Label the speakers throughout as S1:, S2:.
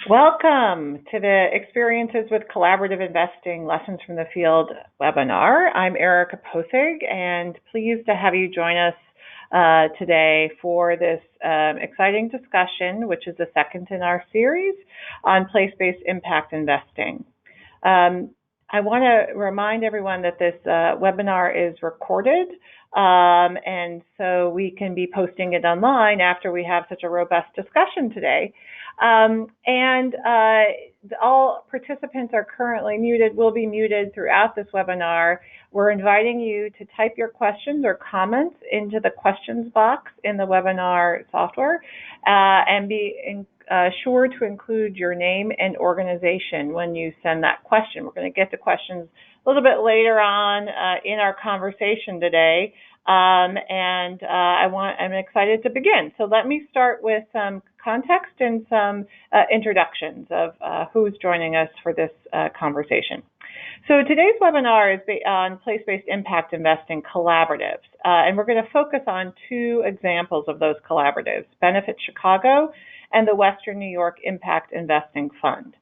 S1: Welcome to the Experiences with Collaborative Investing Lessons from the Field webinar. I'm Erica Posig and pleased to have you join us today for this exciting discussion, which is the second in our series on place-based impact investing. I want to remind everyone that this webinar is recorded, and so we can be posting it online after we have such a robust discussion today. All participants are currently muted, will be muted throughout this webinar. We're inviting you to type your questions or comments into the questions box in the webinar software and be sure to include your name and organization when you send that question. We're going to get to questions a little bit later on in our conversation today. I'm excited to begin. So let me start with some context and some introductions of who's joining us for this conversation. So today's webinar is on place-based impact investing collaboratives, and we're going to focus on two examples of those collaboratives, Benefit Chicago and the Western New York Impact Investing Fund.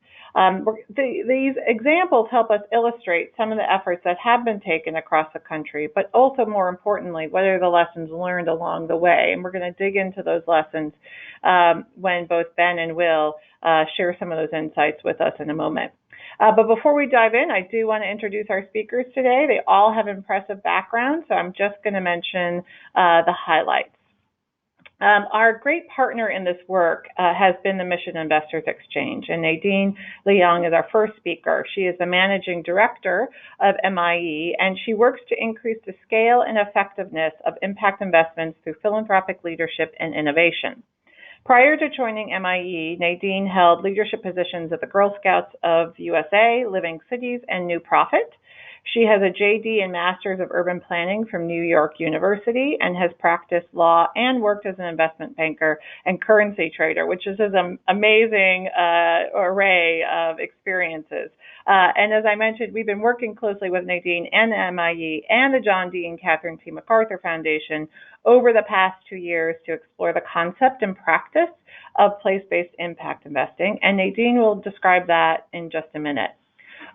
S1: These examples help us illustrate some of the efforts that have been taken across the country, but also more importantly, what are the lessons learned along the way? And we're going to dig into those lessons when both Ben and Will share some of those insights with us in a moment. But before we dive in, I do want to introduce our speakers today. They all have impressive backgrounds, so I'm just going to mention the highlights. Our great partner in this work has been the Mission Investors Exchange, and Nadine Leong is our first speaker. She is the managing director of MIE, and she works to increase the scale and effectiveness of impact investments through philanthropic leadership and innovation. Prior to joining MIE, Nadine held leadership positions at the Girl Scouts of USA, Living Cities, and New Profit. She has a JD and Masters of Urban Planning from New York University and has practiced law and worked as an investment banker and currency trader, which is an amazing array of experiences. And as I mentioned, we've been working closely with Nadine and MIE and the John D. and Catherine T. MacArthur Foundation over the past 2 years to explore the concept and practice of place-based impact investing, and Nadine will describe that in just a minute.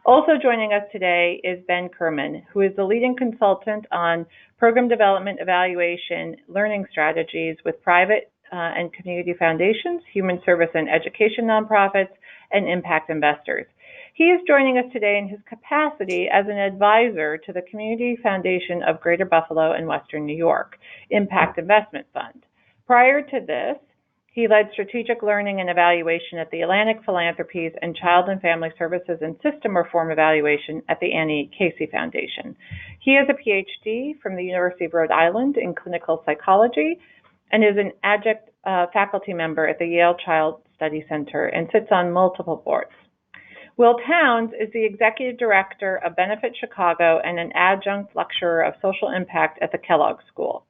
S1: Also joining us today is Ben Kerman, who is the leading consultant on program development, evaluation, learning strategies with private and community foundations, human service and education nonprofits, and impact investors. He is joining us today in his capacity as an advisor to the Community Foundation of Greater Buffalo and Western New York Impact Investment Fund. Prior to this, he led strategic learning and evaluation at the Atlantic Philanthropies and Child and Family Services and System Reform Evaluation at the Annie Casey Foundation. He has a PhD from the University of Rhode Island in clinical psychology and is an adjunct faculty member at the Yale Child Study Center and sits on multiple boards. Will Towns is the executive director of Benefit Chicago and an adjunct lecturer of social impact at the Kellogg School.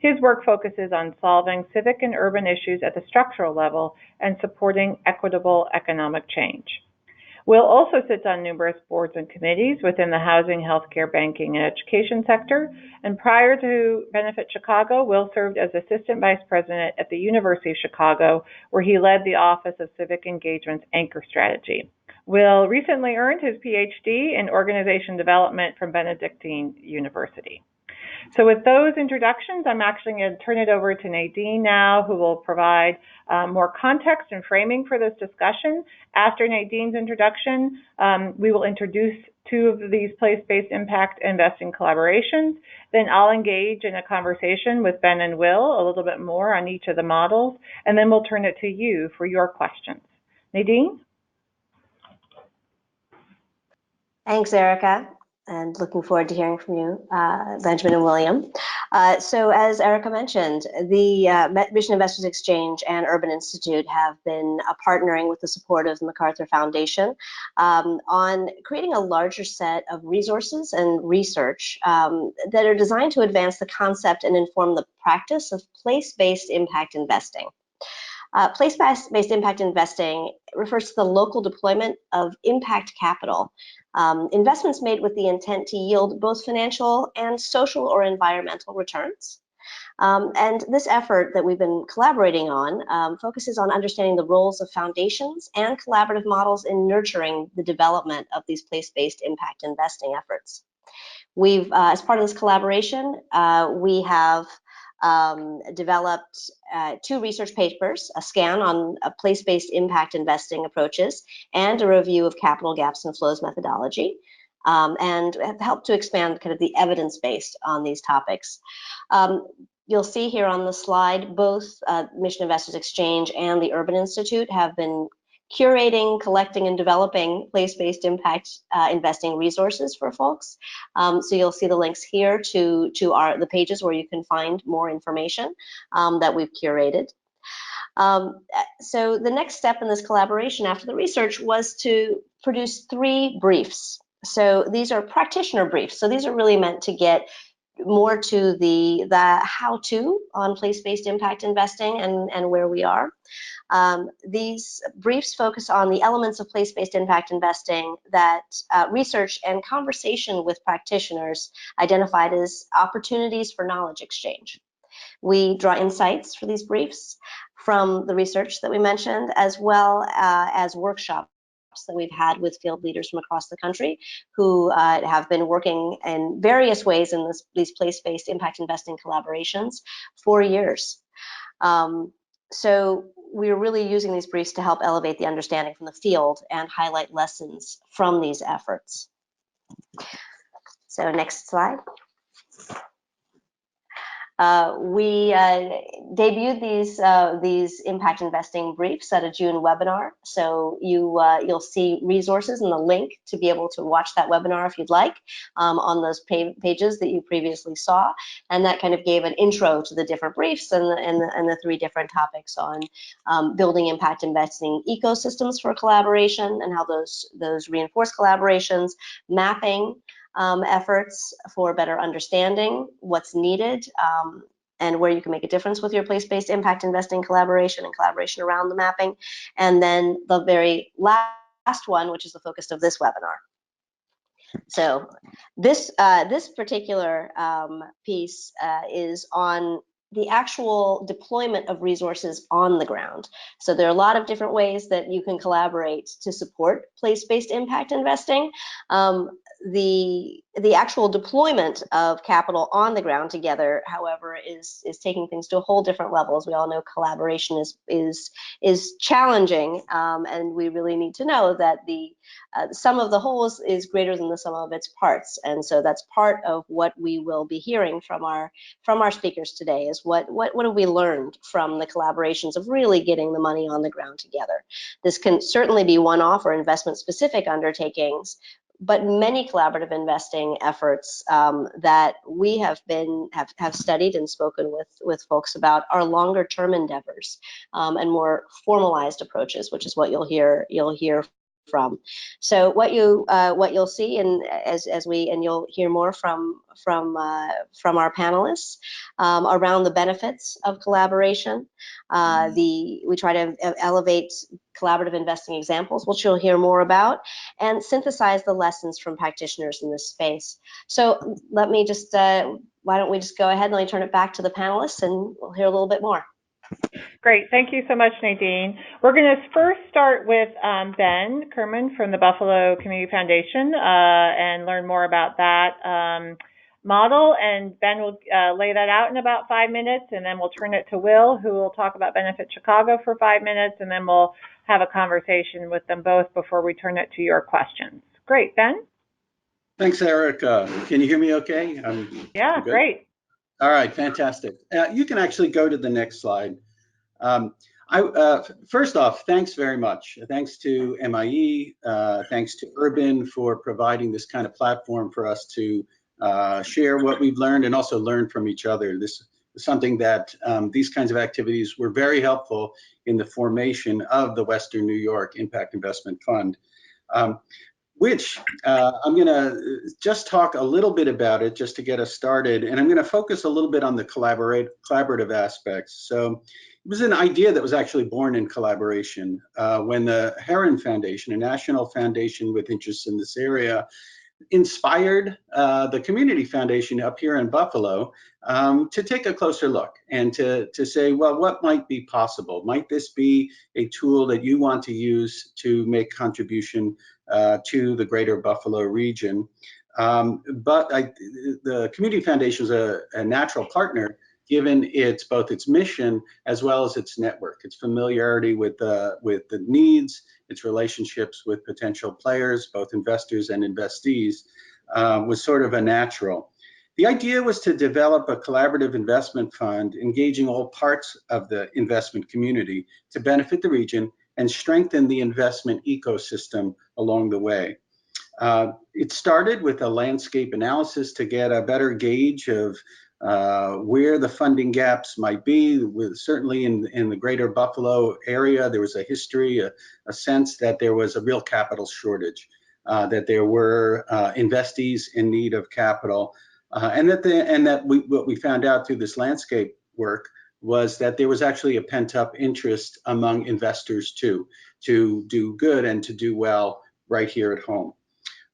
S1: His work focuses on solving civic and urban issues at the structural level and supporting equitable economic change. Will also sits on numerous boards and committees within the housing, healthcare, banking, and education sector. And prior to Benefit Chicago, Will served as assistant vice president at the University of Chicago, where he led the Office of Civic Engagement's Anchor Strategy. Will recently earned his PhD in organization development from Benedictine University. So with those introductions, I'm actually going to turn it over to Nadine now, who will provide more context and framing for this discussion. After Nadine's introduction, we will introduce two of these place-based impact investing collaborations. Then I'll engage in a conversation with Ben and Will a little bit more on each of the models, and then we'll turn it to you for your questions. Nadine?
S2: Thanks, Erica, and looking forward to hearing from you, Benjamin and William. So as Erica mentioned, the Mission Investors Exchange and Urban Institute have been partnering with the support of the MacArthur Foundation on creating a larger set of resources and research that are designed to advance the concept and inform the practice of place-based impact investing. Place-based impact investing refers to the local deployment of impact capital, investments made with the intent to yield both financial and social or environmental returns. And this effort that we've been collaborating on focuses on understanding the roles of foundations and collaborative models in nurturing the development of these place-based impact investing efforts. We've, as part of this collaboration, we have developed 2 research papers, a scan on place-based impact investing approaches, and a review of capital gaps and flows methodology, and have helped to expand kind of the evidence base on these topics. You'll see here on the slide, both Mission Investors Exchange and the Urban Institute have been curating, collecting, and developing place-based impact investing resources for folks. So you'll see the links here to the pages where you can find more information that we've curated. So the next step in this collaboration after the research was to produce 3 briefs. So these are practitioner briefs. So these are really meant to get more to the how-to on place-based impact investing and where we are. These briefs focus on the elements of place-based impact investing that research and conversation with practitioners identified as opportunities for knowledge exchange. We draw insights for these briefs from the research that we mentioned, as well as workshops that we've had with field leaders from across the country who have been working in various ways in these place-based impact investing collaborations for years. So we're really using these briefs to help elevate the understanding from the field and highlight lessons from these efforts. So next slide. We debuted these impact investing briefs at a June webinar. So you'll see resources and the link to be able to watch that webinar if you'd like on those pages that you previously saw. And that kind of gave an intro to the different briefs and the 3 different topics on building impact investing ecosystems for collaboration and how those reinforce collaborations, mapping efforts for better understanding what's needed and where you can make a difference with your place-based impact investing collaboration and collaboration around the mapping. And then the very last one, which is the focus of this webinar. So this particular piece is on the actual deployment of resources on the ground. So there are a lot of different ways that you can collaborate to support place-based impact investing. The actual deployment of capital on the ground together, however, is taking things to a whole different level. As we all know, collaboration is challenging, and we really need to know that the sum of the wholes is greater than the sum of its parts. And so that's part of what we will be hearing from our speakers today is what have we learned from the collaborations of really getting the money on the ground together. This can certainly be one-off or investment-specific undertakings, but many collaborative investing efforts that we have studied and spoken with folks about are longer term endeavors and more formalized approaches, which is what you'll hear from. So what you'll see, and you'll hear more from our panelists around the benefits of collaboration. We try to elevate collaborative investing examples, which you'll hear more about, and synthesize the lessons from practitioners in this space. So let me just, why don't we just go ahead and let me turn it back to the panelists and we'll hear a little bit more.
S1: Great. Thank you so much, Nadine. We're going to first start with Ben Kerman from the Buffalo Community Foundation and learn more about that model. And Ben will lay that out in about 5 minutes, and then we'll turn it to Will, who will talk about Benefit Chicago for 5 minutes, and then we'll have a conversation with them both before we turn it to your questions. Great. Ben?
S3: Thanks, Erica. Can you hear me okay?
S1: Yeah, great.
S3: All right, fantastic. You can actually go to the next slide. First off, thanks very much. Thanks to MIE, thanks to Urban for providing this kind of platform for us to share what we've learned and also learn from each other. This is something that these kinds of activities were very helpful in the formation of the Western New York Impact Investment Fund, which I'm going to just talk a little bit about it just to get us started. And I'm going to focus a little bit on the collaborative aspects. So it was an idea that was actually born in collaboration when the Heron Foundation, a national foundation with interests in this area, inspired the Community Foundation up here in Buffalo to take a closer look and to say, well, what might be possible? Might this be a tool that you want to use to make contribution to the greater Buffalo region? But the Community Foundation is a natural partner, given both its mission as well as its network, its familiarity with the needs, its relationships with potential players, both investors and investees, was sort of a natural. The idea was to develop a collaborative investment fund engaging all parts of the investment community to benefit the region and strengthen the investment ecosystem along the way. It started with a landscape analysis to get a better gauge of where the funding gaps might be. Certainly in the greater Buffalo area, there was a history, a sense that there was a real capital shortage, that there were investees in need of capital, and that what we found out through this landscape work was that there was actually a pent-up interest among investors too, to do good and to do well right here at home.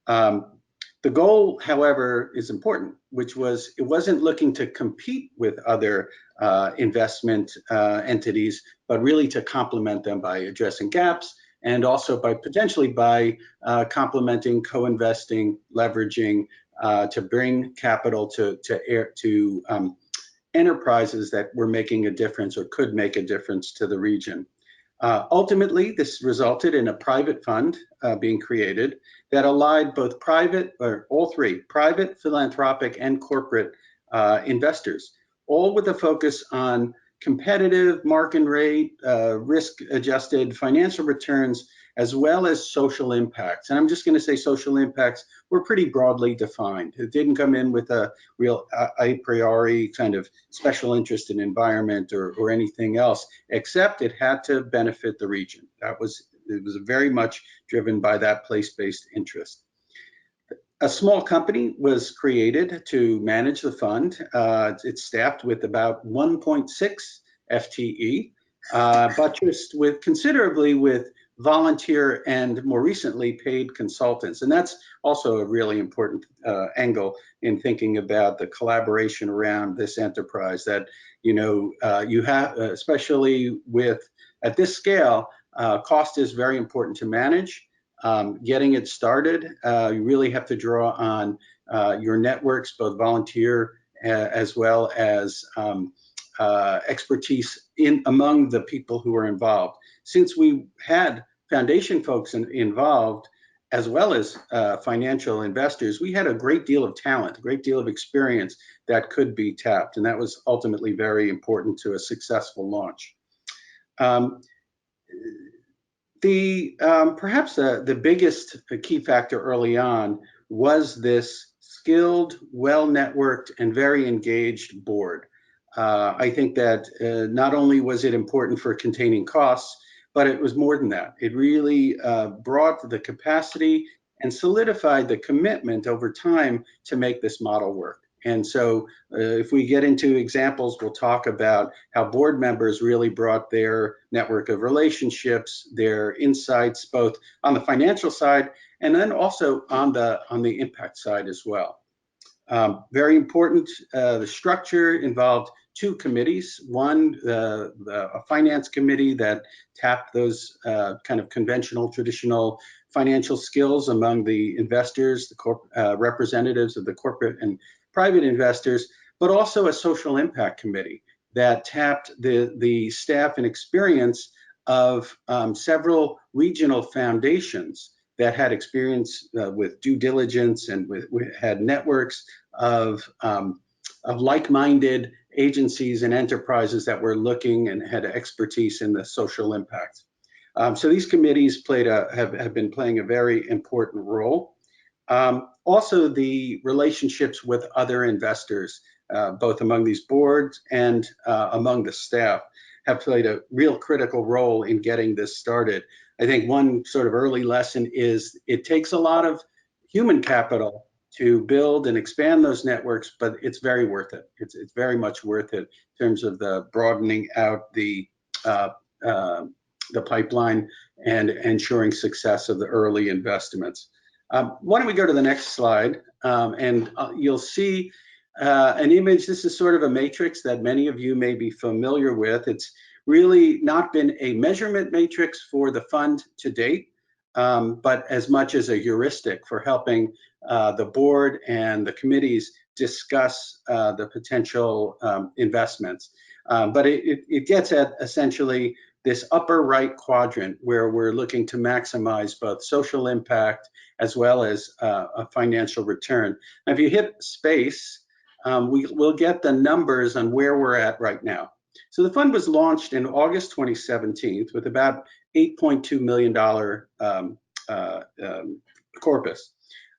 S3: The goal, however, is important, which was it wasn't looking to compete with other investment entities, but really to complement them by addressing gaps and also by potentially by complementing, co-investing, leveraging to bring capital to enterprises that were making a difference or could make a difference to the region. Ultimately, this resulted in a private fund being created that allied both all three, private, philanthropic, and corporate investors, all with a focus on competitive market rate, risk-adjusted financial returns, as well as social impacts. And I'm just going to say social impacts were pretty broadly defined. It didn't come in with a real a priori kind of special interest in environment or anything else, except it had to benefit the region. It was very much driven by that place-based interest. A small company was created to manage the fund. It's staffed with about 1.6 FTE, buttressed considerably with volunteer and more recently paid consultants. And that's also a really important angle in thinking about the collaboration around this enterprise that, you have, especially at this scale, cost is very important to manage. Getting it started, you really have to draw on your networks, both volunteer as well as expertise among the people who are involved. Since we had foundation folks involved, as well as financial investors, we had a great deal of talent, a great deal of experience that could be tapped, and that was ultimately very important to a successful launch. Perhaps the biggest key factor early on was this skilled, well-networked, and very engaged board. I think that not only was it important for containing costs, but it was more than that. It really brought the capacity and solidified the commitment over time to make this model work. And so if we get into examples, we'll talk about how board members really brought their network of relationships, their insights, both on the financial side and then also on the impact side as well. Very important, the structure involved two committees. One, a finance committee that tapped those kind of conventional, traditional financial skills among the investors, the representatives of the corporate and private investors, but also a social impact committee that tapped the staff and experience of several regional foundations that had experience with due diligence and had networks of like-minded agencies and enterprises that were looking and had expertise in the social impact. So these committees have been playing a very important role. Also, the relationships with other investors, both among these boards and among the staff, have played a real critical role in getting this started. I think one sort of early lesson is it takes a lot of human capital to build and expand those networks, but it's very worth it. It's very much worth it in terms of the broadening out the pipeline and ensuring success of the early investments. Why don't we go to the next slide, and you'll see an image. This is sort of a matrix that many of you may be familiar with. It's really not been a measurement matrix for the fund to date, but as much as a heuristic for helping the board and the committees discuss the potential investments. But it gets at essentially this upper right quadrant where we're looking to maximize both social impact as well as a financial return. Now, if you hit space, we'll get the numbers on where we're at right now. So the fund was launched in August 2017 with about $8.2 million corpus.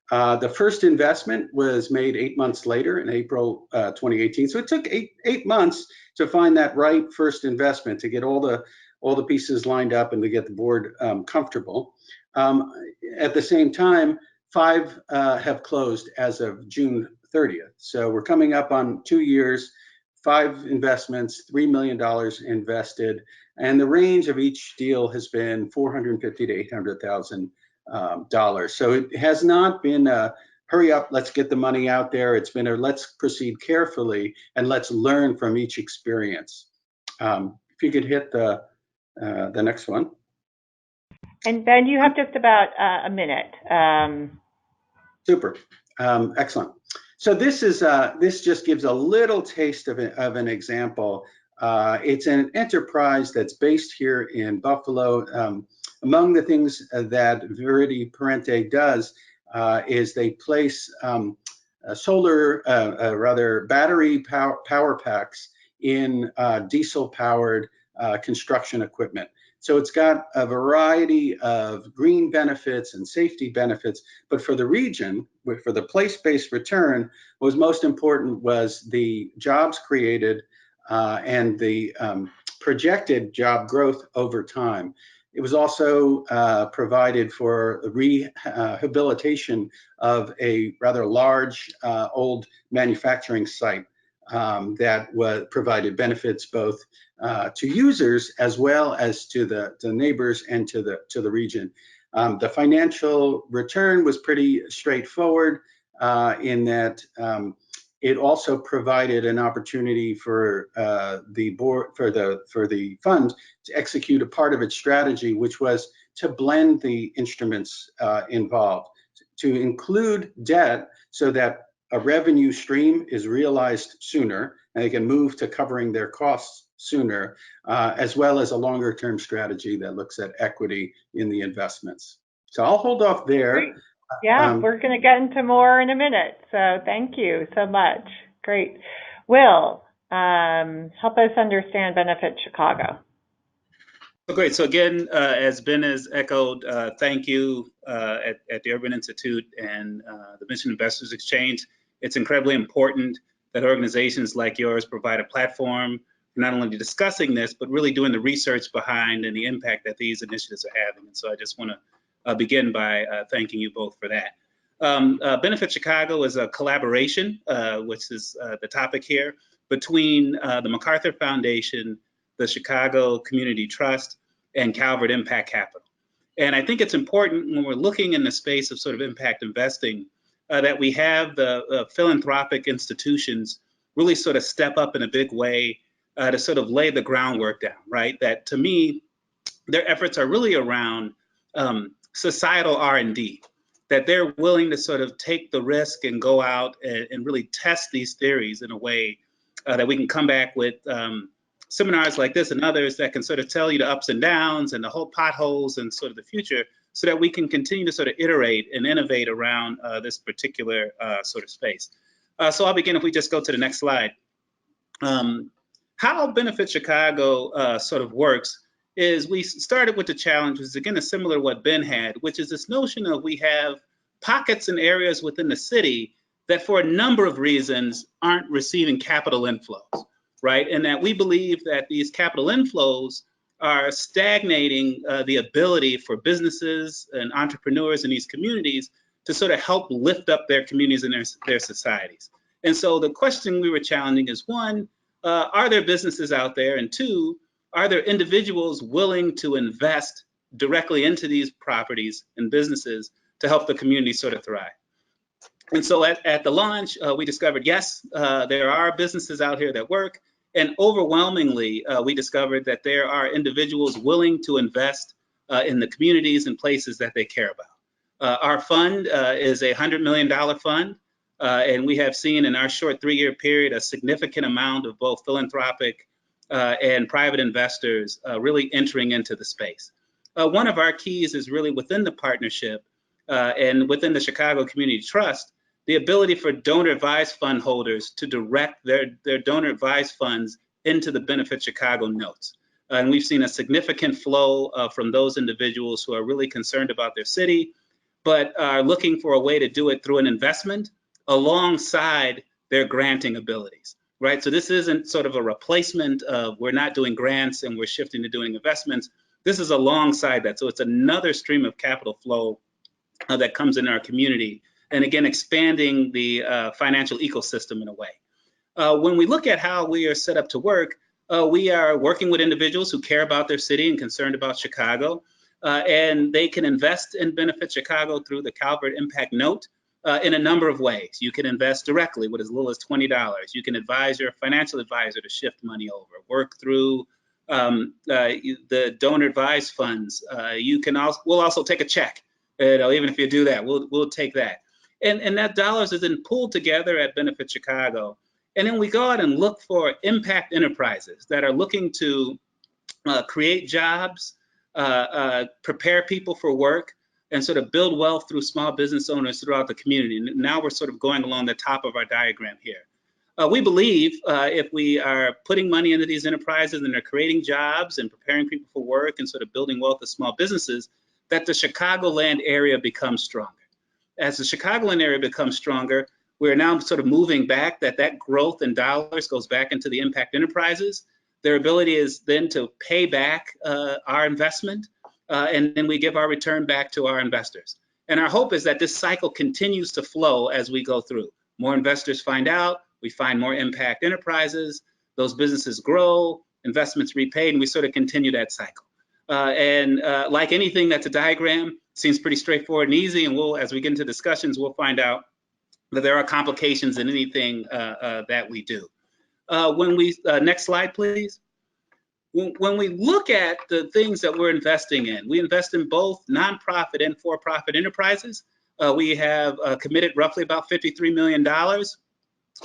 S3: The first investment was made 8 months later in April 2018. So it took eight months to find that right first investment, to get all the pieces lined up and to get the board comfortable. At the same time, 5 have closed as of June 30th. So we're coming up on 2 years, 5 investments, $3 million invested, and the range of each deal has been $450,000 to $800,000. So it has not been a hurry up, let's get the money out there. It's been a let's proceed carefully and let's learn from each experience. If you could hit the next one.
S1: And Ben, you have just about a minute.
S3: Super, excellent. So this just gives a little taste of an example. It's an enterprise that's based here in Buffalo. Among the things that Verity Power does is they place battery power packs in diesel-powered construction equipment. So it's got a variety of green benefits and safety benefits, but for the region, for the place-based return, what was most important was the jobs created and the projected job growth over time. It was also provided for rehabilitation of a rather large old manufacturing site that provided benefits both to users as well as to the neighbors and to the region. The financial return was pretty straightforward in that it also provided an opportunity for the board, for the fund to execute a part of its strategy, which was to blend the instruments involved, to include debt so that a revenue stream is realized sooner and they can move to covering their costs sooner, as well as a longer term strategy that looks at equity in the investments. So I'll hold off there.
S1: Great. Yeah, we're going to get into more in a minute. So thank you so much. Great. Will, help us understand Benefit Chicago.
S4: Oh, great. So again, as Ben has echoed, thank you at the Urban Institute and the Mission Investors Exchange. It's incredibly important that organizations like yours provide a platform for not only discussing this, but really doing the research behind and the impact that these initiatives are having. And so I just want to begin by thanking you both for that. Benefit Chicago is a collaboration, which is the topic here, between the MacArthur Foundation, the Chicago Community Trust, and Calvert Impact Capital. And I think it's important when we're looking in the space of sort of impact investing that we have the philanthropic institutions really sort of step up in a big way to sort of lay the groundwork down, right? That to me, their efforts are really around societal R&D, that they're willing to sort of take the risk and go out and really test these theories in a way that we can come back with seminars like this and others that can sort of tell you the ups and downs and the whole potholes and sort of the future, so that we can continue to sort of iterate and innovate around this particular sort of space. So I'll begin if we just go to the next slide. How Benefit Chicago sort of works is we started with the challenge, which is again is similar to what Ben had, which is this notion of we have pockets and areas within the city that for a number of reasons aren't receiving capital inflows, right? And that we believe that these capital inflows are stagnating the ability for businesses and entrepreneurs in these communities to sort of help lift up their communities and their societies. And so the question we were challenging is, one, are there businesses out there? And two, are there individuals willing to invest directly into these properties and businesses to help the community sort of thrive. And so at the launch, we discovered, yes, there are businesses out here that work. And overwhelmingly, we discovered that there are individuals willing to invest in the communities and places that they care about. Our fund is a $100 million fund. And we have seen in our short 3-year period a significant amount of both philanthropic and private investors really entering into the space. One of our keys is really within the partnership and within the Chicago Community Trust, the ability for donor advised fund holders to direct their donor advised funds into the Benefit Chicago notes. And we've seen a significant flow from those individuals who are really concerned about their city, but are looking for a way to do it through an investment alongside their granting abilities, right? So this isn't sort of a replacement of we're not doing grants and we're shifting to doing investments. This is alongside that. So it's another stream of capital flow that comes in our community. And again, expanding the financial ecosystem in a way. When we look at how we are set up to work, we are working with individuals who care about their city and concerned about Chicago, and they can invest in Benefit Chicago through the Calvert Impact Note in a number of ways. You can invest directly with as little as $20. You can advise your financial advisor to shift money over, work through the donor advised funds. We'll also take a check. Even if you do that, we'll take that. And that dollars is then pulled together at Benefit Chicago. And then we go out and look for impact enterprises that are looking to create jobs, prepare people for work, and sort of build wealth through small business owners throughout the community. And now we're sort of going along the top of our diagram here. We believe if we are putting money into these enterprises and they're creating jobs and preparing people for work and sort of building wealth of small businesses, that the Chicagoland area becomes stronger. As the Chicagoland area becomes stronger, we're now sort of moving back, that growth in dollars goes back into the impact enterprises. Their ability is then to pay back our investment, and then we give our return back to our investors. And our hope is that this cycle continues to flow as we go through. More investors find out, we find more impact enterprises, those businesses grow, investments repaid, and we sort of continue that cycle. Like anything that's a diagram, seems pretty straightforward and easy, and as we get into discussions, we'll find out that there are complications in anything that we do. Next slide, please. When we look at the things that we're investing in, we invest in both nonprofit and for-profit enterprises. We have committed roughly about $53 million.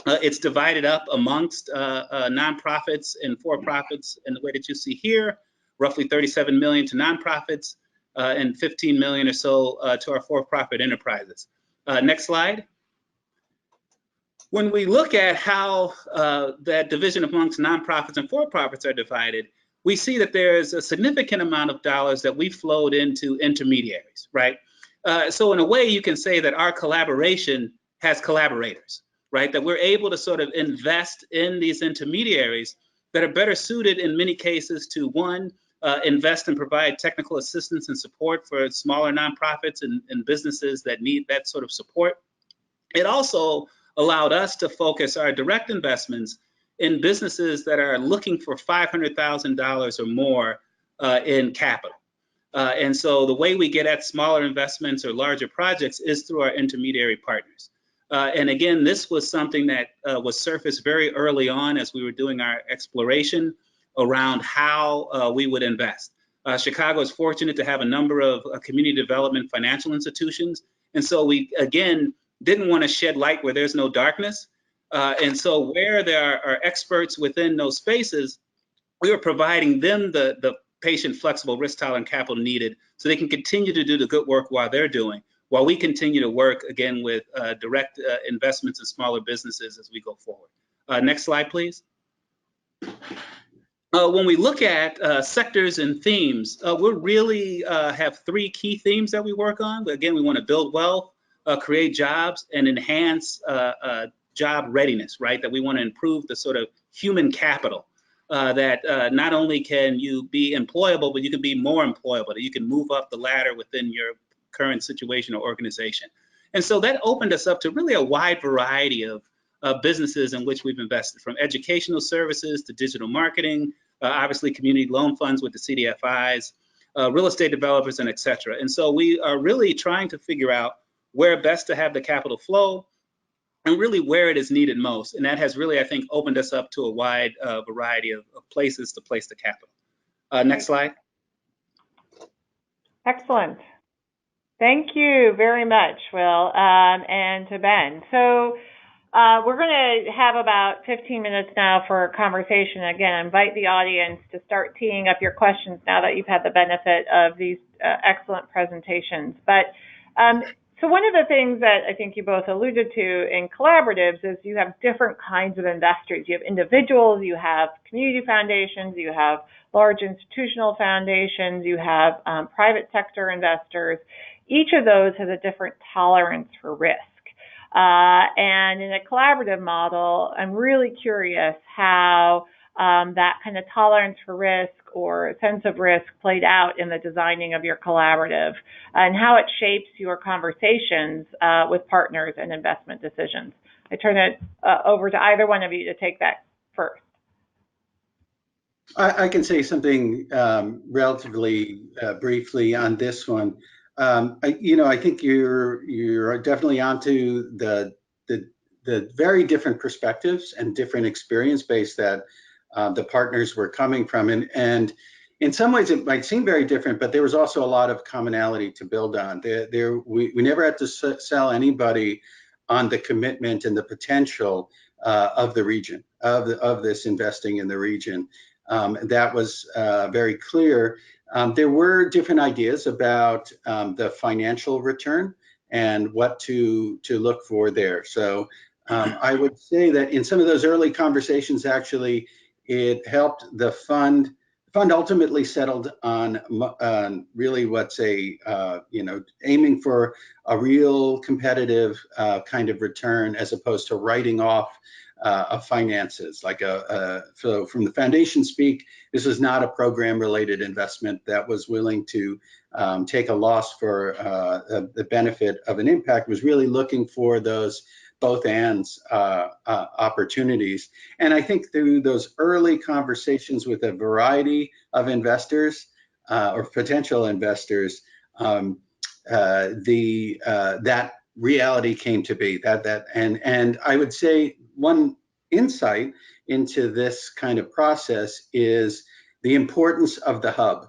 S4: It's divided up amongst nonprofits and for-profits in the way that you see here, roughly $37 million to nonprofits and $15 million or so to our for-profit enterprises. Next slide. When we look at how that division amongst nonprofits and for-profits are divided, we see that there's a significant amount of dollars that we flowed into intermediaries, right? So in a way, you can say that our collaboration has collaborators, right? That we're able to sort of invest in these intermediaries that are better suited in many cases to, one, invest and provide technical assistance and support for smaller nonprofits and businesses that need that sort of support. It also allowed us to focus our direct investments in businesses that are looking for $500,000 or more in capital. And so the way we get at smaller investments or larger projects is through our intermediary partners. And again, this was something that was surfaced very early on as we were doing our exploration around how we would invest. Chicago is fortunate to have a number of community development financial institutions. And so we, again, didn't want to shed light where there's no darkness. And so where there are experts within those spaces, we were providing them the patient, flexible, risk-tolerant capital needed so they can continue to do the good work while they're doing, while we continue to work, again, with direct investments in smaller businesses as we go forward. Next slide, please. When we look at sectors and themes, we really have 3 key themes that we work on. Again, we want to build wealth, create jobs, and enhance job readiness, right? That we want to improve the sort of human capital that not only can you be employable, but you can be more employable, that you can move up the ladder within your current situation or organization. And so that opened us up to really a wide variety of businesses in which we've invested, from educational services to digital marketing, obviously community loan funds with the CDFIs. real estate developers, and et cetera. And so we are really trying to figure out where best to have the capital flow and really where it is needed most. And that has really, I think, opened us up to a wide variety of places to place the capital. Next slide.
S1: Excellent. Thank you very much, Will, and to Ben. So we're going to have about 15 minutes now for a conversation. Again, I invite the audience to start teeing up your questions now that you've had the benefit of these excellent presentations. But so one of the things that I think you both alluded to in collaboratives is you have different kinds of investors. You have individuals, you have community foundations, you have large institutional foundations, you have private sector investors. Each of those has a different tolerance for risk. And in a collaborative model, I'm really curious how that kind of tolerance for risk or sense of risk played out in the designing of your collaborative and how it shapes your conversations with partners and investment decisions. I turn it over to either one of you to take that first.
S3: I can say something relatively briefly on this one. I think you're definitely onto the very different perspectives and different experience base that the partners were coming from, and in some ways it might seem very different, but there was also a lot of commonality to build on. We never had to sell anybody on the commitment and the potential of the region, of this investing in the region. That was very clear. There were different ideas about the financial return and what to look for there. So I would say that in some of those early conversations, actually, it helped the fund. The fund ultimately settled on really what's aiming for a real competitive kind of return as opposed to writing off of finances. So from the foundation speak, this was not a program-related investment that was willing to take a loss for the benefit of an impact. Was really looking for those both ands opportunities. And I think through those early conversations with a variety of investors or potential investors, that reality came to be and I would say one insight into this kind of process is the importance of the hub.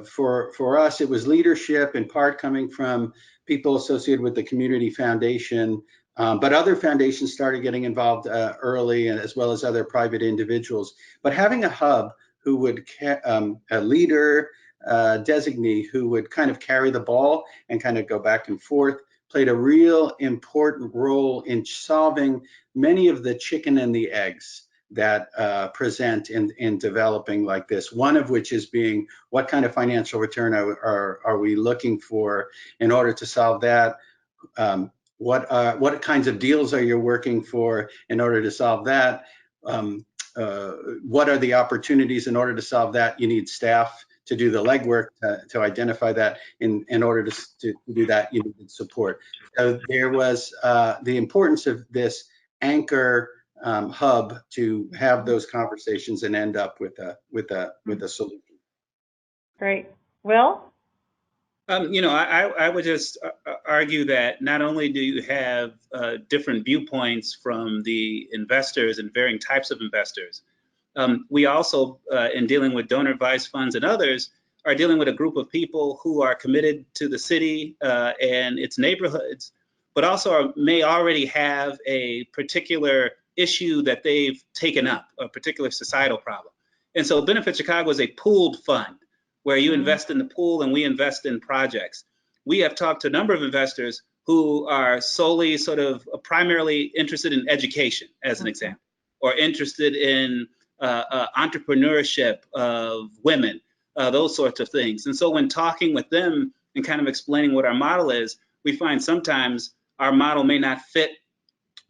S3: For us, it was leadership in part coming from people associated with the community foundation, but other foundations started getting involved early, and as well as other private individuals. But having a hub who would, a leader, designee who would kind of carry the ball and kind of go back and forth, played a real important role in solving many of the chicken and the eggs that present in developing like this. One of which is being, what kind of financial return are we looking for in order to solve that? What kinds of deals are you working for in order to solve that? What are the opportunities in order to solve that? You need staff to do the legwork to identify that. In order to do that, you need support. So there was the importance of this anchor hub to have those conversations and end up with a solution.
S1: Great. Will?
S4: I would just argue that not only do you have different viewpoints from the investors and varying types of investors, we also, in dealing with donor advised funds and others, are dealing with a group of people who are committed to the city and its neighborhoods, but also may already have a particular issue that they've taken up, a particular societal problem. And so Benefit Chicago is a pooled fund where you invest in the pool and we invest in projects. We have talked to a number of investors who are solely sort of primarily interested in education, as an example, or interested in entrepreneurship of women, those sorts of things. And so when talking with them and kind of explaining what our model is, we find sometimes our model may not fit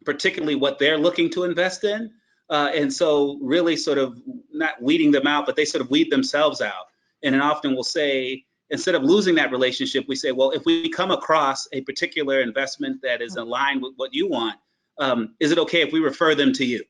S4: particularly what they're looking to invest in. And so really sort of not weeding them out, but they sort of weed themselves out. And then often we'll say, instead of losing that relationship, we say, well, if we come across a particular investment that is aligned with what you want, is it okay if we refer them to you?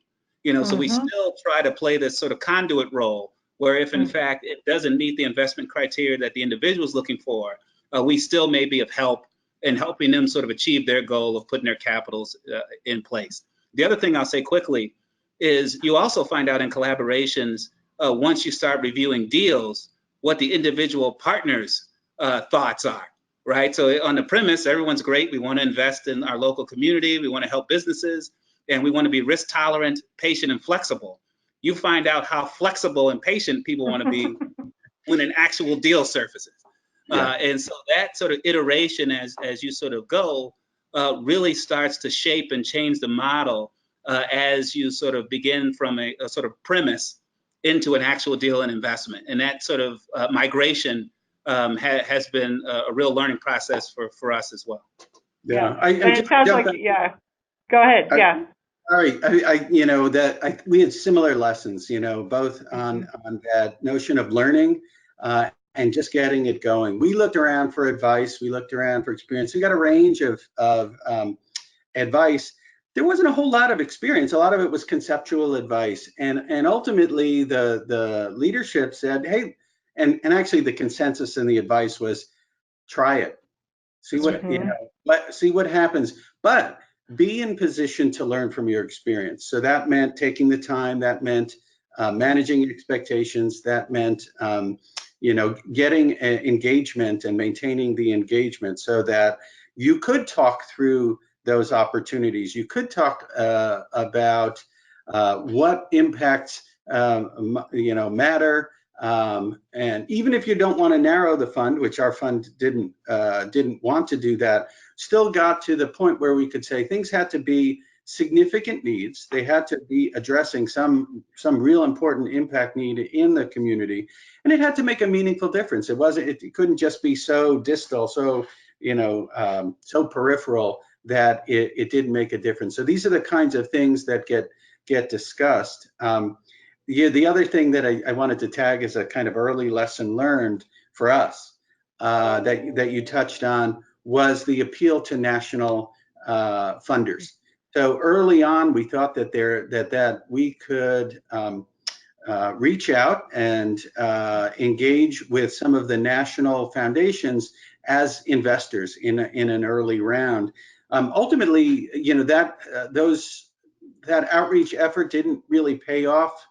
S4: So we still try to play this sort of conduit role where if in fact it doesn't meet the investment criteria that the individual is looking for, we still may be of help in helping them sort of achieve their goal of putting their capitals in place. The other thing I'll say quickly is you also find out in collaborations, once you start reviewing deals, what the individual partners' thoughts are, right? So on the premise, everyone's great. We want to invest in our local community. We want to help businesses, and we want to be risk tolerant, patient, and flexible. You find out how flexible and patient people want to be when an actual deal surfaces.
S3: Yeah.
S4: And so that sort of iteration as you sort of go really starts to shape and change the model as you sort of begin from a sort of premise into an actual deal and investment. And that sort of migration has been a real learning process for us as well.
S3: Yeah.
S1: And it sounds like, yeah, go ahead. Yeah.
S3: Sorry, we had similar lessons, both on that notion of learning and just getting it going. We looked around for advice. We looked around for experience. We got a range of advice. There wasn't a whole lot of experience. A lot of it was conceptual advice. And ultimately the leadership said, hey, and actually the consensus and the advice was try it. See what, see what happens. But be in position to learn from your experience. So that meant taking the time, that meant managing expectations, that meant getting engagement and maintaining the engagement so that you could talk through those opportunities. You could talk about what impacts matter. And even if you don't want to narrow the fund, which our fund didn't want to do that, still got to the point where we could say things had to be significant needs. They had to be addressing some real important impact need in the community, and it had to make a meaningful difference. It couldn't just be so distal, so so peripheral that it didn't make a difference. So these are the kinds of things that get discussed. The other thing that I wanted to tag as a kind of early lesson learned for us that you touched on was the appeal to national funders. So early on, we thought that we could reach out and engage with some of the national foundations as investors in an early round. Ultimately, that outreach effort didn't really pay off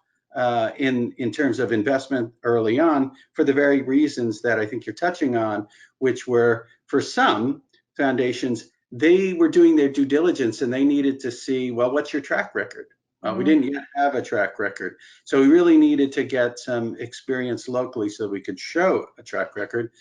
S3: in terms of investment early on for the very reasons that I think you're touching on, which were for some foundations, they were doing their due diligence and they needed to see, well, what's your track record? We didn't yet have a track record. So we really needed to get some experience locally so we could show a track record.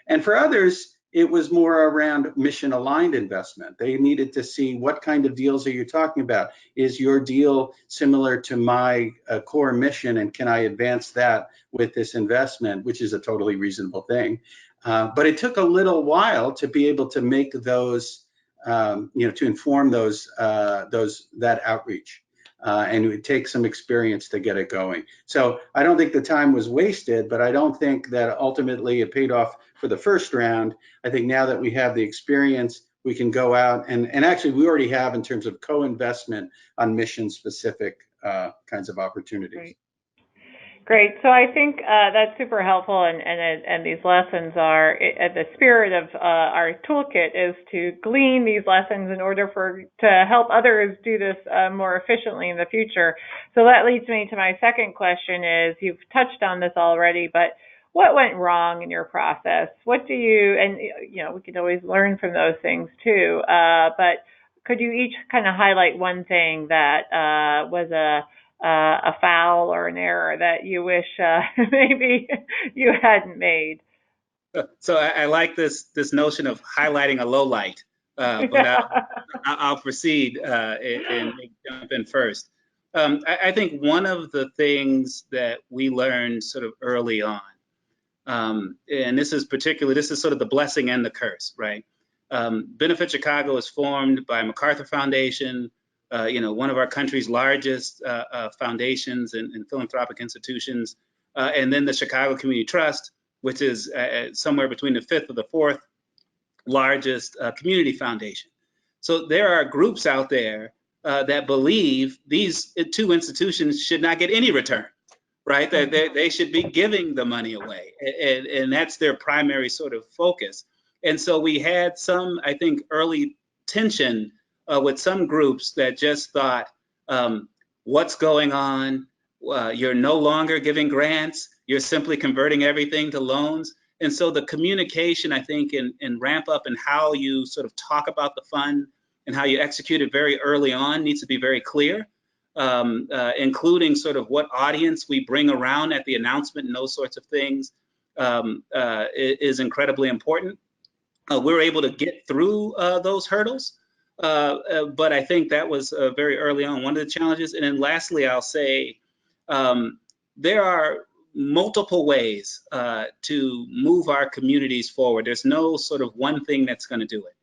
S3: And for others, it was more around mission aligned investment. They needed to see what kind of deals are you talking about? Is your deal similar to my core mission, and can I advance that with this investment, which is a totally reasonable thing. But it took a little while to be able to make those, to inform that outreach. And it would take some experience to get it going. So I don't think the time was wasted, but I don't think that ultimately it paid off for the first round. I think now that we have the experience, we can go out and actually we already have in terms of co-investment on mission specific kinds of opportunities.
S1: Great. So I think that's super helpful, and these lessons are the spirit of our toolkit is to glean these lessons in order to help others do this more efficiently in the future. So that leads me to my second question: is you've touched on this already, but what went wrong in your process? What do you, and we could always learn from those things too. But could you each kind of highlight one thing that was a foul or an error that you wish maybe you hadn't made?
S4: So I like this notion of highlighting a low light, but I'll proceed and jump in first. I think one of the things that we learned sort of early on, and this is sort of the blessing and the curse, right? Benefit Chicago is formed by MacArthur Foundation, one of our country's largest foundations and philanthropic institutions, and then the Chicago Community Trust, which is somewhere between the 5th or the 4th largest community foundation. So there are groups out there that believe these two institutions should not get any return, right? They should be giving the money away, and that's their primary sort of focus. And so we had some, I think, early tension with some groups that just thought, what's going on? You're no longer giving grants. You're simply converting everything to loans. And so the communication, I think, in ramp up and how you sort of talk about the fund and how you execute it very early on needs to be very clear, including sort of what audience we bring around at the announcement and those sorts of things is incredibly important. We're able to get through those hurdles, but I think that was very early on one of the challenges. And then lastly, I'll say there are multiple ways to move our communities forward. There's no sort of one thing that's going to do it.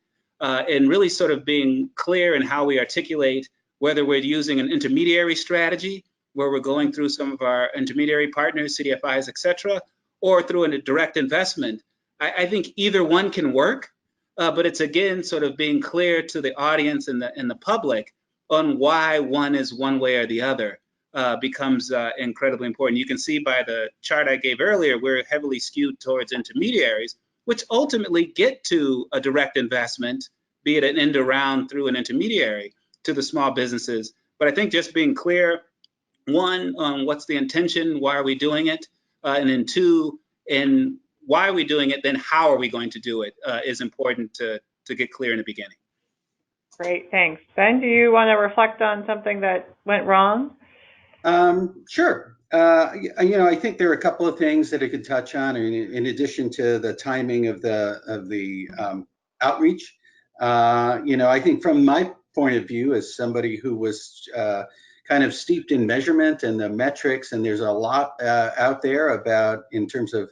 S4: And really sort of being clear in how we articulate whether we're using an intermediary strategy, where we're going through some of our intermediary partners, CDFIs, et cetera, or through a direct investment. I think either one can work, but it's again sort of being clear to the audience and the public on why one is one way or the other becomes incredibly important. You can see by the chart I gave earlier, we're heavily skewed towards intermediaries, which ultimately get to a direct investment, be it an end around through an intermediary to the small businesses. But I think just being clear, one, on what's the intention, why are we doing it, and then two, and why are we doing it, then how are we going to do it is important to get clear in the beginning.
S1: Great, thanks. Ben, do you want to reflect on something that went wrong?
S3: Sure. I think there are a couple of things that I could touch on in addition to the timing of the outreach. I think from my point of view, as somebody who was kind of steeped in measurement and the metrics, and there's a lot out there about in terms of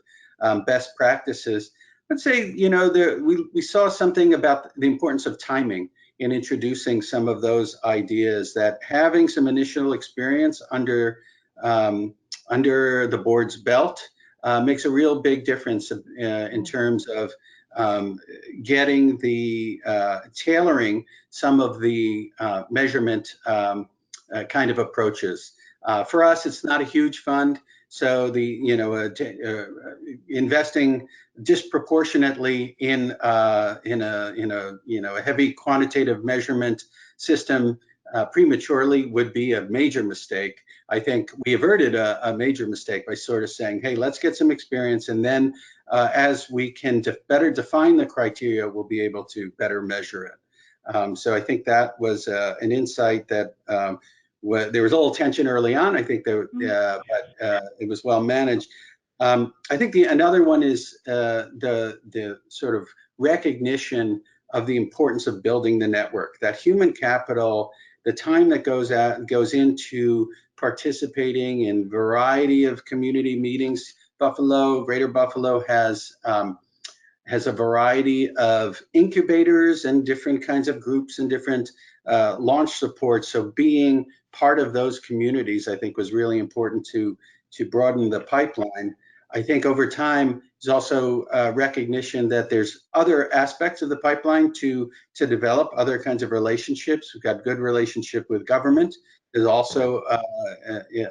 S3: best practices. I'd say, we saw something about the importance of timing in introducing some of those ideas, that having some initial experience under the board's belt makes a real big difference in terms of getting the tailoring some of the measurement kind of approaches. For us, it's not a huge fund, so investing disproportionately in a heavy quantitative measurement system prematurely would be a major mistake. I think we averted a major mistake by sort of saying, hey, let's get some experience, and then as we can better define the criteria, we'll be able to better measure it. So I think that was an insight that there was a little tension early on. I think but it was well managed. I think another one is the sort of recognition of the importance of building the network, that human capital, the time that goes into participating in variety of community meetings. Greater Buffalo has a variety of incubators and different kinds of groups and different launch support. So being part of those communities, I think, was really important to broaden the pipeline. I think over time, there's also recognition that there's other aspects of the pipeline to develop, other kinds of relationships. We've got good relationship with government. There's also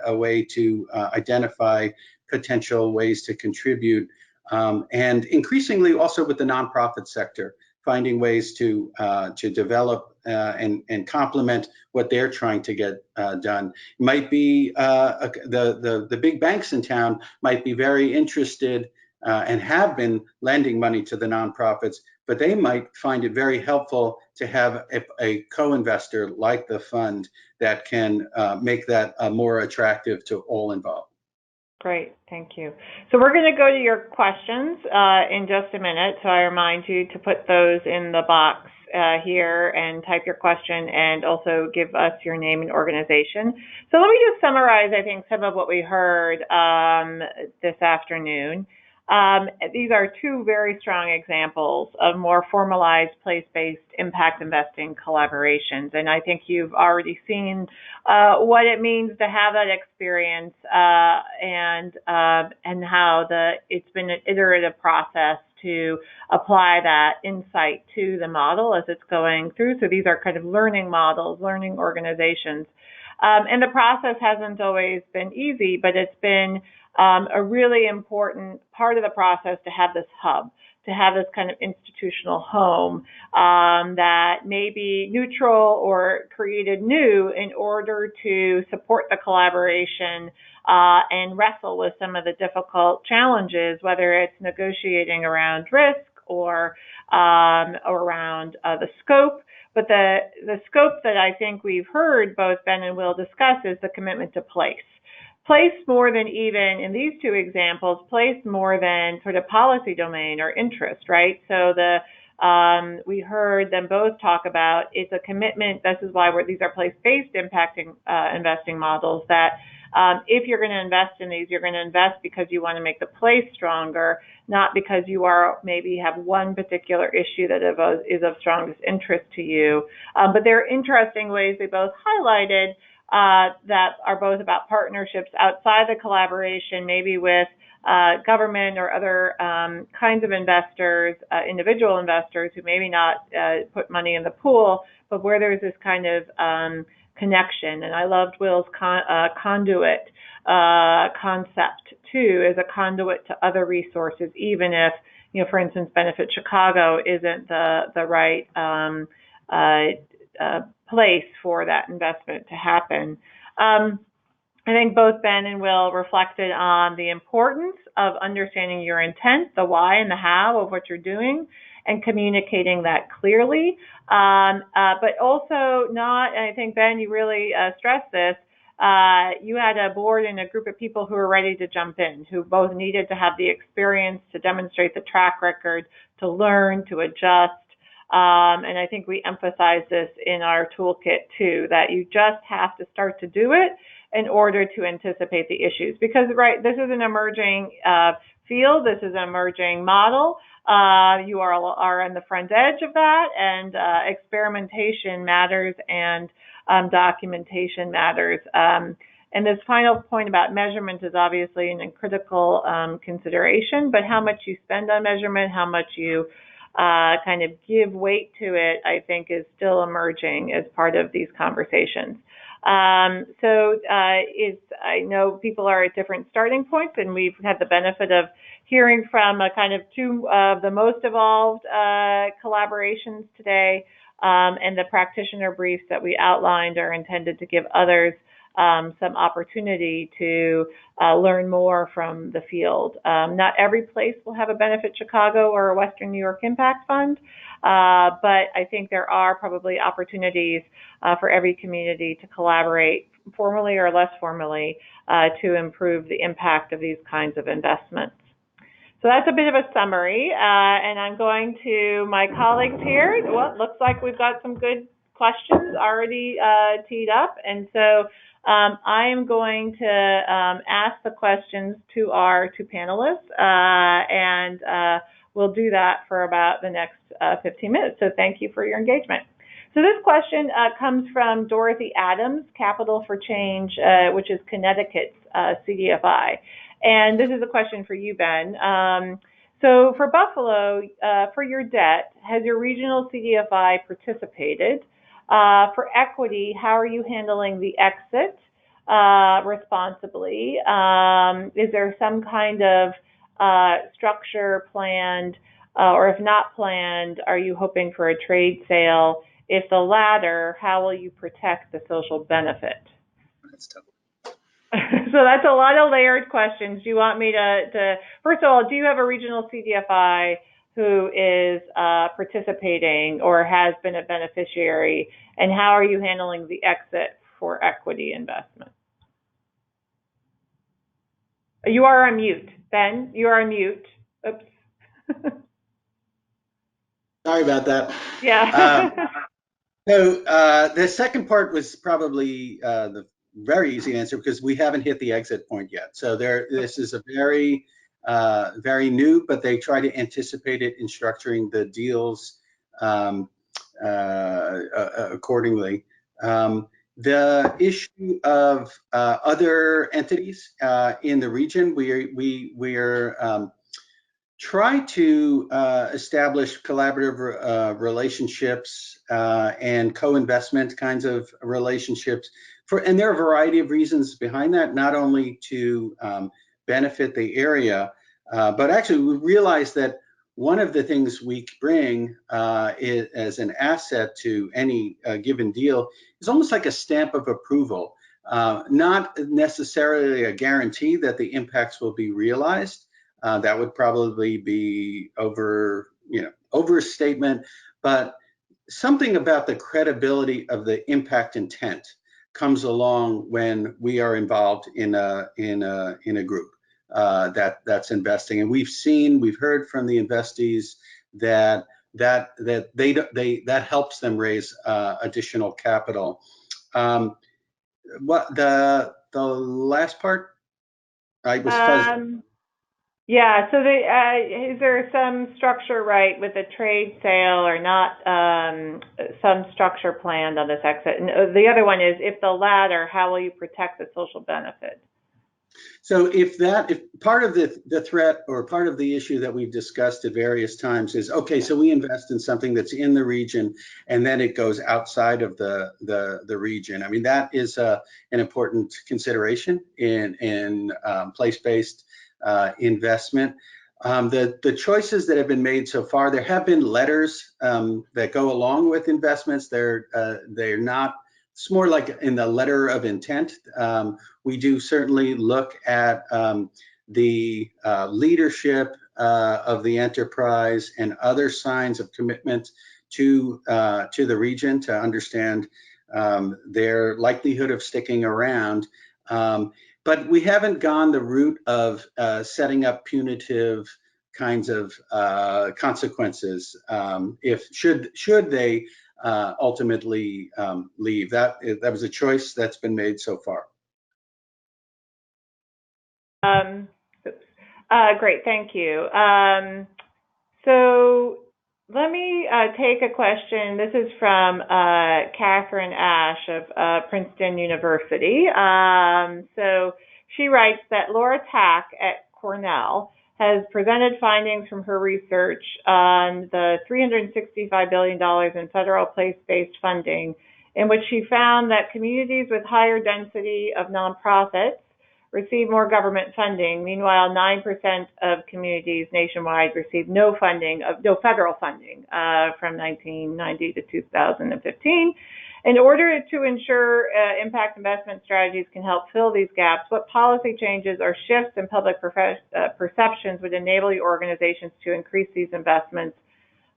S3: a way to identify potential ways to contribute, and increasingly also with the nonprofit sector, finding ways to develop and complement what they're trying to get done. It might be the big banks in town might be very interested and have been lending money to the nonprofits, but they might find it very helpful to have a co-investor like the fund that can make that more attractive to all involved.
S1: Great, thank you. So we're going to go to your questions in just a minute. So I remind you to put those in the box here and type your question, and also give us your name and organization. So let me just summarize, I think, some of what we heard this afternoon. These are two very strong examples of more formalized place-based impact investing collaborations. And I think you've already seen what it means to have that experience and how it's been an iterative process to apply that insight to the model as it's going through. So these are kind of learning models, learning organizations. And the process hasn't always been easy, but it's been a really important part of the process to have this hub, to have this kind of institutional home that may be neutral or created new in order to support the collaboration and wrestle with some of the difficult challenges, whether it's negotiating around risk or around the scope. But the scope that I think we've heard both Ben and Will discuss is the commitment to place. Place more than even, in these two examples, place more than sort of policy domain or interest, right? So we heard them both talk about it's a commitment. This is why these are place-based impacting investing models, that if you're going to invest in these, you're going to invest because you want to make the place stronger, not because you maybe have one particular issue that is of strongest interest to you. But there are interesting ways they both highlighted that are both about partnerships outside the collaboration, maybe with government or other kinds of investors, individual investors who maybe not put money in the pool, but where there's this kind of connection. And I loved Will's conduit concept too, as a conduit to other resources, even if, for instance, Benefit Chicago isn't the right place for that investment to happen. I think both Ben and Will reflected on the importance of understanding your intent, the why and the how of what you're doing, and communicating that clearly. But also not, and I think, Ben, you really stressed this, you had a board and a group of people who were ready to jump in, who both needed to have the experience to demonstrate the track record, to learn, to adjust. And I think we emphasize this in our toolkit too, that you just have to start to do it in order to anticipate the issues. Because, right, this is an emerging field, this is an emerging model. You are on the front edge of that, and experimentation matters, and documentation matters. And this final point about measurement is obviously a critical consideration, but how much you spend on measurement, how much you kind of give weight to it, I think is still emerging as part of these conversations. I know people are at different starting points, and we've had the benefit of hearing from kind of two of the most evolved collaborations today, and the practitioner briefs that we outlined are intended to give others some opportunity to learn more from the field. Not every place will have a Benefit Chicago or a Western New York Impact Fund, but I think there are probably opportunities for every community to collaborate, formally or less formally, to improve the impact of these kinds of investments. So that's a bit of a summary, and I'm going to my colleagues here. Well, it looks like we've got some good questions already teed up, and so I am going to ask the questions to our two panelists, and we'll do that for about the next 15 minutes. So thank you for your engagement. So this question comes from Dorothy Adams, Capital for Change, which is Connecticut's CDFI. And this is a question for you, Ben. So for Buffalo, for your debt, has your regional CDFI participated? For equity, how are you handling the exit responsibly? Is there some kind of structure planned, or if not planned, are you hoping for a trade sale? If the latter, how will you protect the social benefit?
S4: That's tough.
S1: So that's a lot of layered questions. Do you want me to first of all, do you have a regional CDFI who is participating or has been a beneficiary, and how are you handling the exit for equity investment? You are on mute, Ben. You are on mute. Oops.
S3: Sorry about that.
S1: Yeah.
S3: So the second part was probably the very easy answer, because we haven't hit the exit point yet. So this is a very new, but they try to anticipate it in structuring the deals accordingly. The issue of other entities in the region, we are try to establish collaborative relationships and co-investment kinds of relationships and there are a variety of reasons behind that, not only to benefit the area, but actually we realize that one of the things we bring as an asset to any given deal is almost like a stamp of approval, not necessarily a guarantee that the impacts will be realized. That would probably be overstatement, but something about the credibility of the impact intent comes along when we are involved in a group that's investing, and we've heard from the investees that helps them raise additional capital. What the last part? I was fuzzy.
S1: Yeah, so is there some structure, right, with a trade sale or not, some structure planned on this exit? And the other one is, if the latter, how will you protect the social benefit?
S3: So if part of the threat or part of the issue that we've discussed at various times is, okay, so we invest in something that's in the region and then it goes outside of the region. I mean, that is an important consideration in place-based investment. The choices that have been made so far, there have been letters that go along with investments. They're not, it's more like in the letter of intent. We do certainly look at the leadership of the enterprise and other signs of commitment to the region to understand their likelihood of sticking around. But we haven't gone the route of setting up punitive kinds of consequences should they ultimately leave. That was a choice that's been made so far.
S1: Great, thank you. So let me take a question. This is from Catherine Ash of Princeton University. So she writes that Laura Tack at Cornell has presented findings from her research on the $365 billion in federal place-based funding, in which she found that communities with higher density of nonprofits receive more government funding. Meanwhile, 9% of communities nationwide receive no federal funding from 1990 to 2015. In order to ensure impact investment strategies can help fill these gaps, what policy changes or shifts in public perceptions would enable your organizations to increase these investments?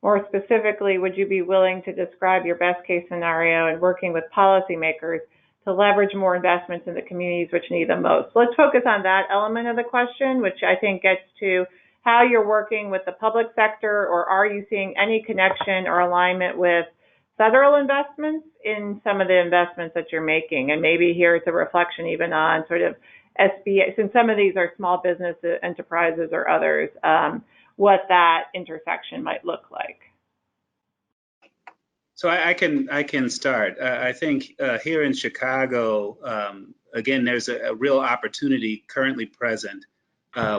S1: More specifically, would you be willing to describe your best case scenario in working with policymakers to leverage more investments in the communities which need them most? So let's focus on that element of the question, which I think gets to how you're working with the public sector, or are you seeing any connection or alignment with federal investments in some of the investments that you're making? And maybe here it's a reflection even on sort of SBA, since some of these are small business enterprises or others, what that intersection might look like.
S4: So I can start. I think here in Chicago, again, there's a real opportunity currently present.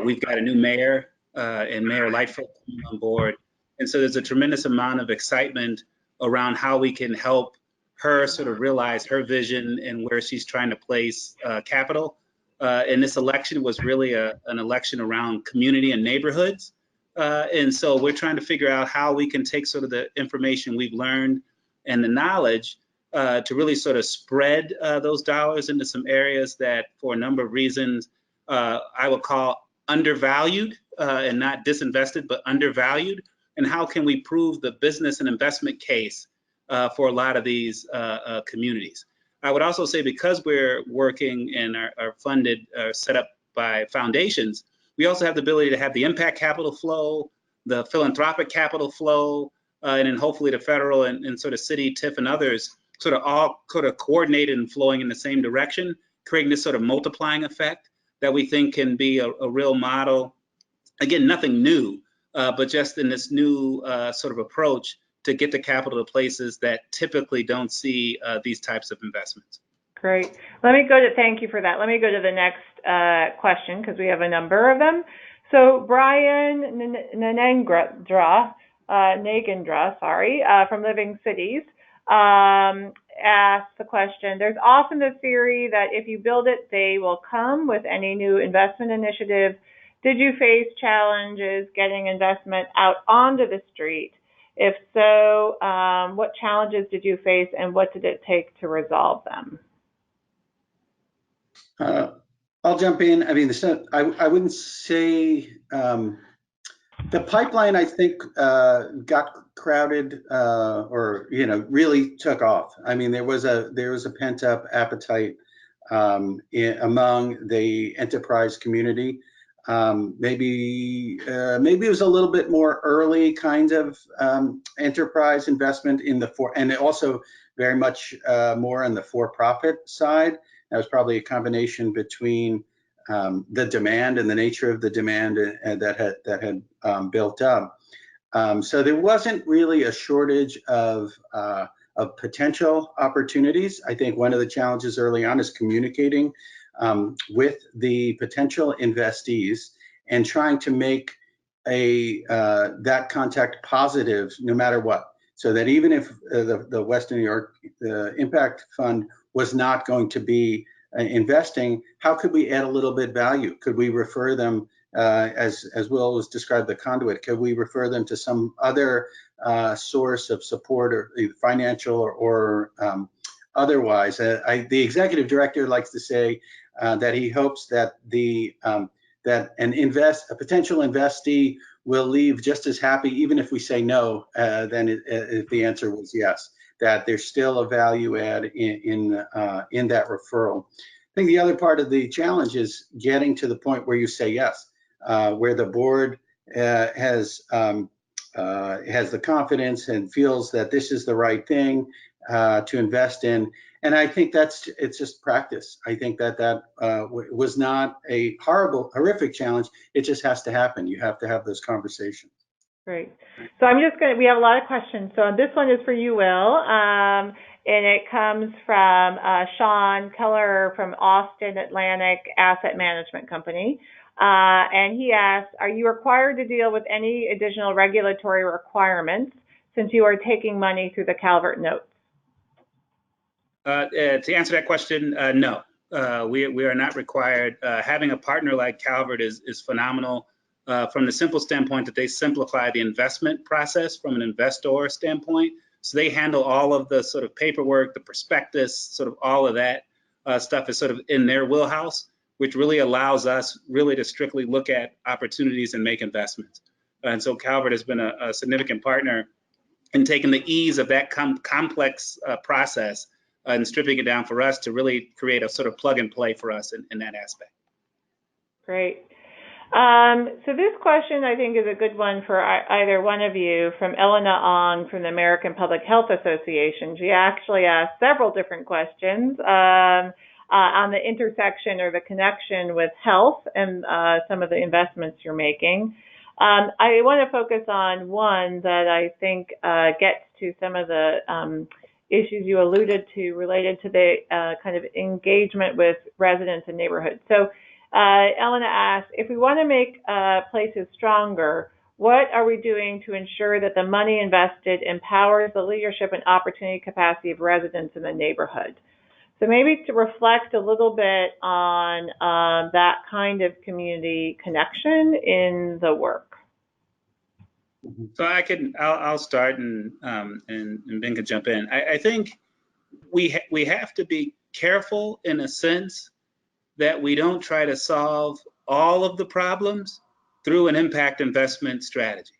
S4: We've got a new mayor and Mayor Lightfoot coming on board. And so there's a tremendous amount of excitement around how we can help her sort of realize her vision and where she's trying to place capital. And this election was really an election around community and neighborhoods. And so we're trying to figure out how we can take sort of the information we've learned and the knowledge to really sort of spread those dollars into some areas that, for a number of reasons, I would call undervalued and not disinvested, but undervalued. And how can we prove the business and investment case for a lot of these communities? I would also say, because we're working and are funded, set up by foundations, we also have the ability to have the impact capital flow, the philanthropic capital flow, and then hopefully the federal and sort of city, TIF, and others sort of all coordinated and flowing in the same direction, creating this sort of multiplying effect that we think can be a real model. Again, nothing new, but just in this new sort of approach to get the capital to places that typically don't see these types of investments.
S1: Great. Thank you for that. Let me go to the next question, because we have a number of them. So Brian Nagendra, from Living Cities, asks the question, there's often the theory that if you build it, they will come with any new investment initiative. Did you face challenges getting investment out onto the street? If so, what challenges did you face and what did it take to resolve them?
S3: I'll jump in. I mean, I wouldn't say the pipeline, I think, got crowded or really took off. I mean, there was a pent up appetite among the enterprise community. Maybe it was a little bit more early kind of enterprise investment and also very much more on the for-profit side. That was probably a combination between the demand and the nature of the demand that had built up. So there wasn't really a shortage of potential opportunities. I think one of the challenges early on is communicating with the potential investees and trying to make that contact positive no matter what. So that even if the Western New York Impact Fund was not going to be investing, how could we add a little bit value? Could we refer them, as Will was described, the conduit, could we refer them to some other source of support, or financial or otherwise? The executive director likes to say that he hopes that that a potential investee will leave just as happy, even if we say no, than if the answer was yes. That there's still a value add in that referral. I think the other part of the challenge is getting to the point where you say yes, where the board has the confidence and feels that this is the right thing to invest in. And I think it's just practice. I think that was not a horrific challenge. It just has to happen. You have to have those conversations.
S1: Great. So we have a lot of questions. So this one is for you, Will. And it comes from Sean Keller from Austin Atlantic Asset Management Company. And he asks, are you required to deal with any additional regulatory requirements since you are taking money through the Calvert notes?
S4: To answer that question, no. We are not required. Having a partner like Calvert is phenomenal. From the simple standpoint that they simplify the investment process from an investor standpoint. So they handle all of the sort of paperwork, the prospectus, sort of all of that stuff is sort of in their wheelhouse, which really allows us really to strictly look at opportunities and make investments. And so Calvert has been a significant partner in taking the ease of that complex process and stripping it down for us to really create a sort of plug and play for us in that aspect.
S1: Great. So this question, I think, is a good one for either one of you, from Elena Ong from the American Public Health Association. She actually asked several different questions on the intersection or the connection with health and some of the investments you're making. I want to focus on one that I think gets to some of the issues you alluded to related to the kind of engagement with residents and neighborhoods. So Elena asks, if we want to make places stronger, what are we doing to ensure that the money invested empowers the leadership and opportunity capacity of residents in the neighborhood? So maybe to reflect a little bit on that kind of community connection in the work.
S4: So I'll start and Ben can jump in. I think we have to be careful in a sense that we don't try to solve all of the problems through an impact investment strategy,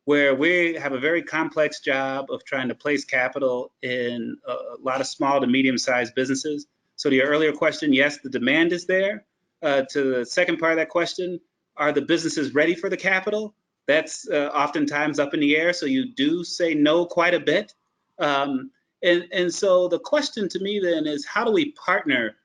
S4: where we have a very complex job of trying to place capital in a lot of small to medium-sized businesses. So to your earlier question, yes, the demand is there. To the second part of that question, are the businesses ready for the capital? That's oftentimes up in the air, so you do say no quite a bit. And so the question to me then is, how do we partner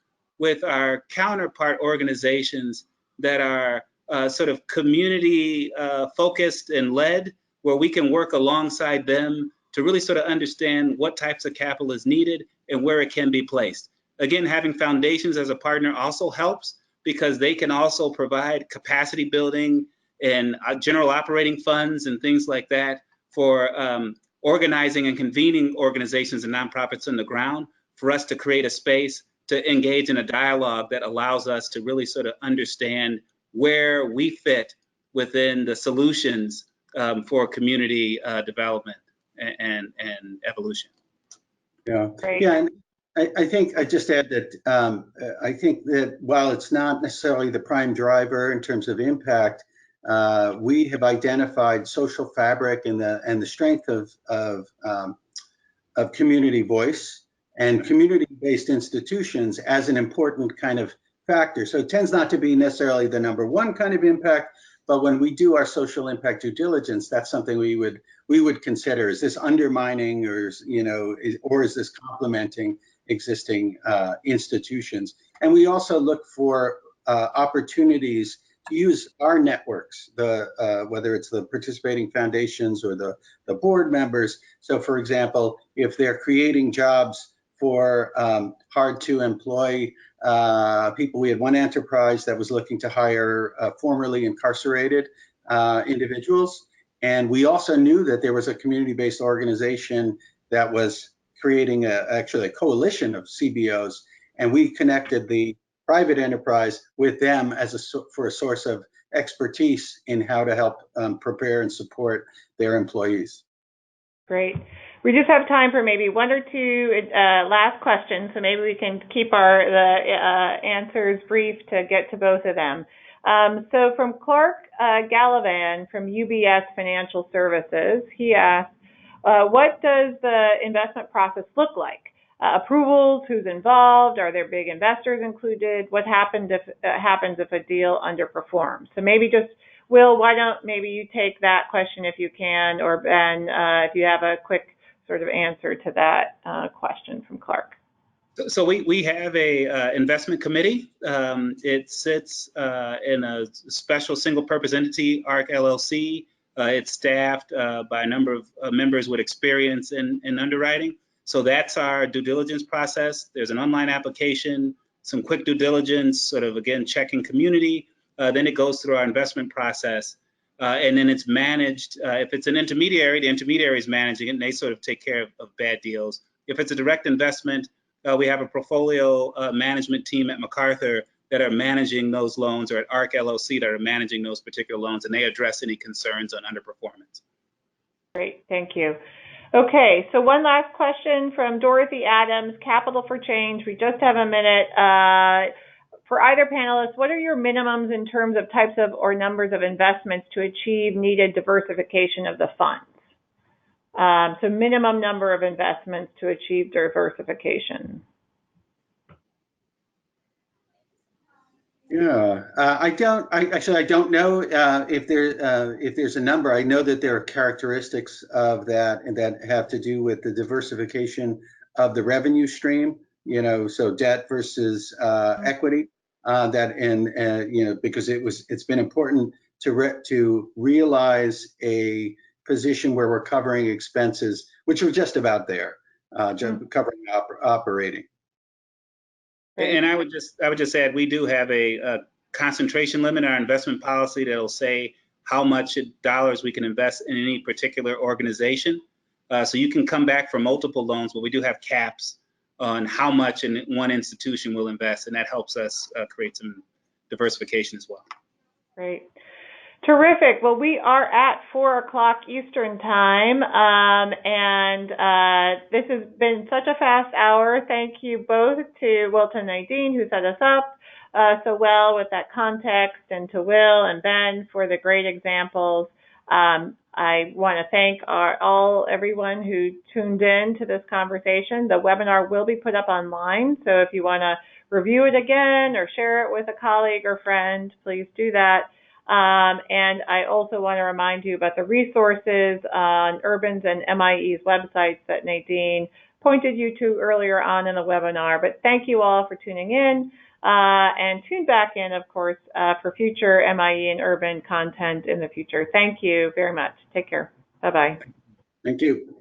S4: with our counterpart organizations that are sort of community focused and led, where we can work alongside them to really sort of understand what types of capital is needed and where it can be placed. Again, having foundations as a partner also helps, because they can also provide capacity building and general operating funds and things like that for organizing and convening organizations and nonprofits on the ground for us to create a space to engage in a dialogue that allows us to really sort of understand where we fit within the solutions for community development and evolution.
S3: Yeah,
S1: Great.
S3: yeah, and I think I just add that I think that while it's not necessarily the prime driver in terms of impact, we have identified social fabric and the strength of community voice and community-based institutions as an important kind of factor. So it tends not to be necessarily the number one kind of impact, but when we do our social impact due diligence, that's something we would consider. Is this undermining, or or is this complementing existing institutions? And we also look for opportunities to use our networks, whether it's the participating foundations or the board members. So, for example, if they're creating jobs for hard to employ people, we had one enterprise that was looking to hire formerly incarcerated individuals. And we also knew that there was a community-based organization that was creating actually a coalition of CBOs. And we connected the private enterprise with them for a source of expertise in how to help prepare and support their employees.
S1: Great. We just have time for maybe one or two last questions, so maybe we can keep the answers brief to get to both of them. So from Clark Gallivan from UBS Financial Services, he asked, what does the investment process look like? Approvals, who's involved, are there big investors included? What happens if a deal underperforms? So maybe just, Will, why don't maybe you take that question if you can, or Ben, if you have a quick sort of answer to that question from Clark.
S4: So we have a investment committee. It sits in a special single purpose entity, ARC LLC. It's staffed by a number of members with experience in underwriting. So that's our due diligence process. There's an online application, some quick due diligence, sort of, again, checking community. Then it goes through our investment process. And then it's managed. If it's an intermediary, the intermediary is managing it, and they sort of take care of bad deals. If it's a direct investment, we have a portfolio management team at MacArthur that are managing those loans, or at ARC LLC that are managing those particular loans, and they address any concerns on underperformance.
S1: Great, thank you. Okay, so one last question from Dorothy Adams, Capital for Change. We just have a minute. For either panelist, what are your minimums in terms of types of or numbers of investments to achieve needed diversification of the funds? So minimum number of investments to achieve diversification.
S3: Yeah, I don't know if there's a number. I know that there are characteristics of that and that have to do with the diversification of the revenue stream. So debt versus equity. Because it's been important to realize a position where we're covering expenses, which are just about there, covering operating.
S4: And I would just add, we do have a concentration limit in our investment policy that'll say how much dollars we can invest in any particular organization. So you can come back for multiple loans, but we do have caps on how much in one institution will invest, and that helps us create some diversification as well.
S1: Great. Terrific. Well, we are at 4 o'clock Eastern time, and this has been such a fast hour. Thank you both to Nadine, who set us up so well with that context, and to Will and Ben for the great examples. I want to thank everyone who tuned in to this conversation. The webinar will be put up online, so if you want to review it again or share it with a colleague or friend, please do that. And I also want to remind you about the resources on Urban's and MIE's websites that Nadine pointed you to earlier on in the webinar. But thank you all for tuning in, and tune back in, of course, for future MIE and Urban content in the future. Thank you very much. Take care. Bye-bye.
S3: Thank you.